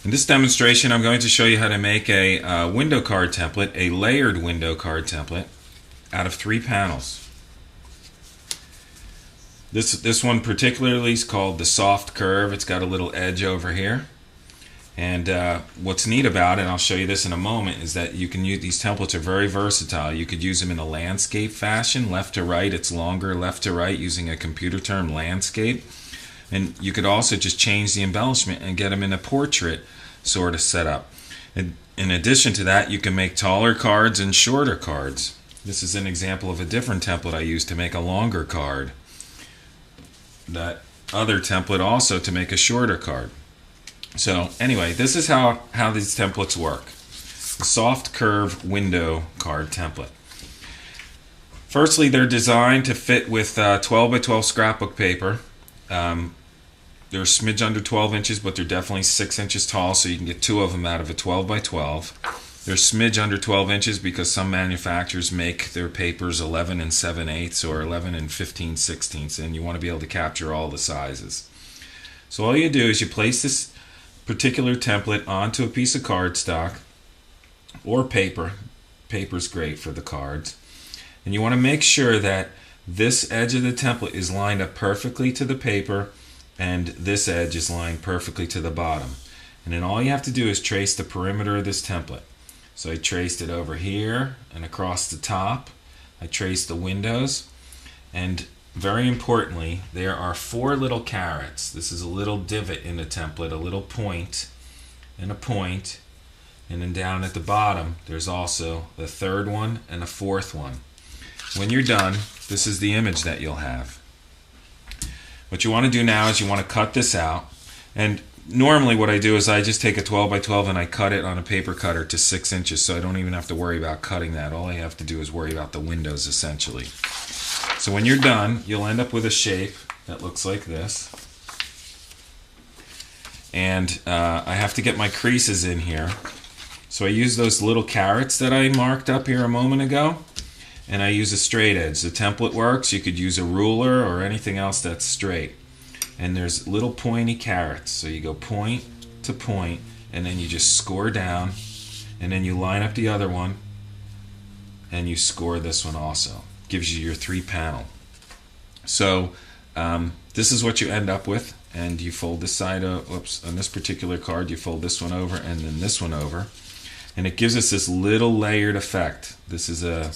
In this demonstration, I'm going to show you how to make a window card template, a layered window card template, out of 3 panels. This one particularly is called the soft curve. It's got a little edge over here. And what's neat about it, and I'll show you this in a moment, is that you can use these templates are very versatile. You could use them in a landscape fashion, left to right. It's longer left to right using a computer term landscape. And you could also just change the embellishment and get them in a portrait sort of setup. In addition to that, you can make taller cards and shorter cards. This is an example of a different template I used to make a longer card. That other template also to make a shorter card. So anyway, this is how these templates work. The soft curve window card template. Firstly, they're designed to fit with 12 by 12 scrapbook paper. They're a smidge under 12 inches, but they're definitely 6 inches tall, so you can get 2 of them out of a 12 by 12. They're a smidge under 12 inches because some manufacturers make their papers 11 and 7/8 or 11 and 15/16, and you want to be able to capture all the sizes. So all you do is you place this particular template onto a piece of cardstock or paper. Paper's great for the cards. And you want to make sure that this edge of the template is lined up perfectly to the paper and this edge is lined perfectly to the bottom. And then all you have to do is trace the perimeter of this template. So I traced it over here and across the top. I traced the windows, and very importantly, there are 4 little carets. This is a little divot in the template, a little point and a point, and then down at the bottom there's also the 3rd one and a 4th one. When you're done, this is the image that you'll have. What you want to do now is you want to cut this out, and normally what I do is I just take a 12 by 12 and I cut it on a paper cutter to 6 inches, so I don't even have to worry about cutting that. All I have to do is worry about the windows essentially. So when you're done, you'll end up with a shape that looks like this. And I have to get my creases in here. So I use those little carets that I marked up here a moment ago, and I use a straight edge. The template works. You could use a ruler or anything else that's straight. And there's little pointy carets. So you go point to point, and then you just score down, and then you line up the other one, and you score this one also. Gives you your 3 panel. So this is what you end up with, and you fold this side on this particular card, you fold this one over and then this one over, and it gives us this little layered effect. This is a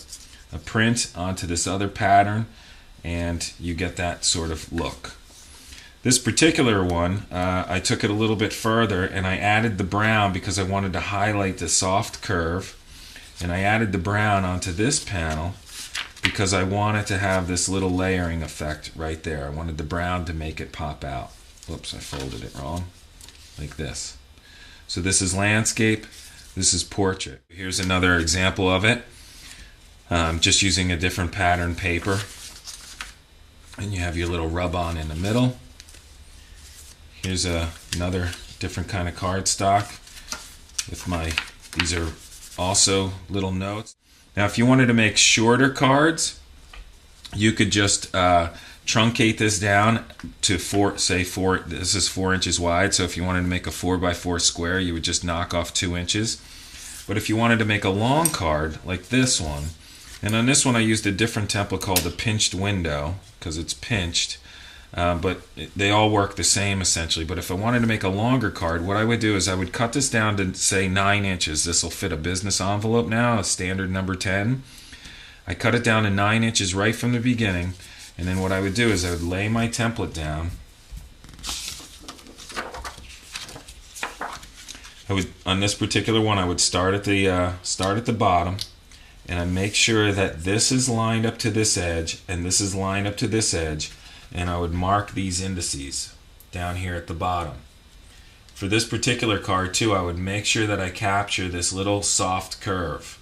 print onto this other pattern, and you get that sort of look. This particular one, I took it a little bit further and I added the brown because I wanted to highlight the soft curve, and I added the brown onto this panel because I wanted to have this little layering effect right there. I wanted the brown to make it pop out. Whoops, I folded it wrong. Like this. So this is landscape, this is portrait. Here's another example of it. Just using a different pattern paper. And you have your little rub-on in the middle. Here's another different kind of cardstock with these are also little notes. Now if you wanted to make shorter cards, you could just truncate this down to this is 4 inches wide, so if you wanted to make a 4 by 4 square, you would just knock off 2 inches. But if you wanted to make a long card like this one, and on this one I used a different template called the pinched window because it's pinched, but they all work the same essentially. But if I wanted to make a longer card, what I would do is I would cut this down to say 9 inches. This will fit a business envelope now, a standard number 10. I cut it down to 9 inches right from the beginning, and then what I would do is I would lay my template down. On this particular one, I would start at the bottom, and I make sure that this is lined up to this edge, and this is lined up to this edge, and I would mark these indices down here at the bottom. For this particular card too, I would make sure that I capture this little soft curve.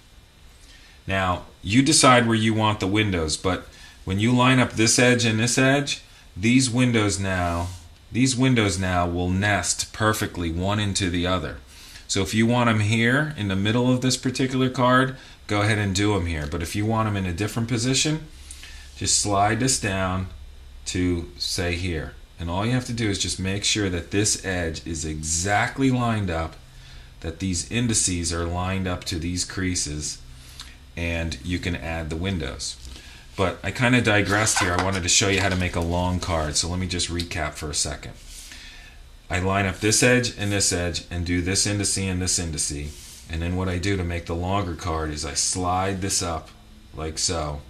Now, you decide where you want the windows, but when you line up this edge and this edge, these windows now will nest perfectly one into the other. So if you want them here in the middle of this particular card, go ahead and do them here. But if you want them in a different position, just slide this down to say here. And all you have to do is just make sure that this edge is exactly lined up, that these indices are lined up to these creases, and you can add the windows. But I kind of digressed here. I wanted to show you how to make a long card, so let me just recap for a second. I line up this edge and do this indice and this indice, and then what I do to make the longer card is I slide this up like so,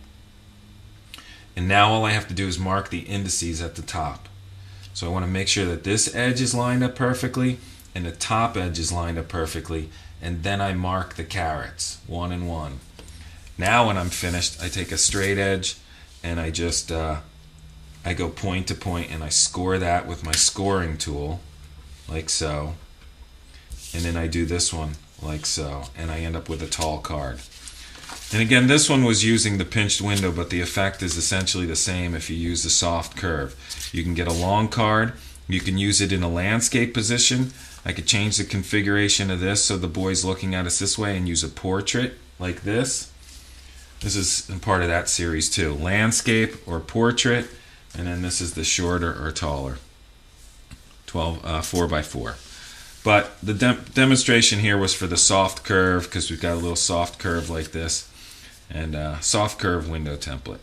and now all I have to do is mark the indices at the top. So I want to make sure that this edge is lined up perfectly and the top edge is lined up perfectly, and then I mark the carats 1 and 1. Now when I'm finished, I take a straight edge and I just I go point to point and I score that with my scoring tool like so, and then I do this one like so, and I end up with a tall card. And again, this one was using the pinched window, but the effect is essentially the same if you use the soft curve. You can get a long card, you can use it in a landscape position. I could change the configuration of this so the boy's looking at us this way and use a portrait like this. This is part of that series too. Landscape or portrait, and then this is the shorter or taller. 4x4. But the demonstration here was for the soft curve because we've got a little soft curve like this, and soft curve window template.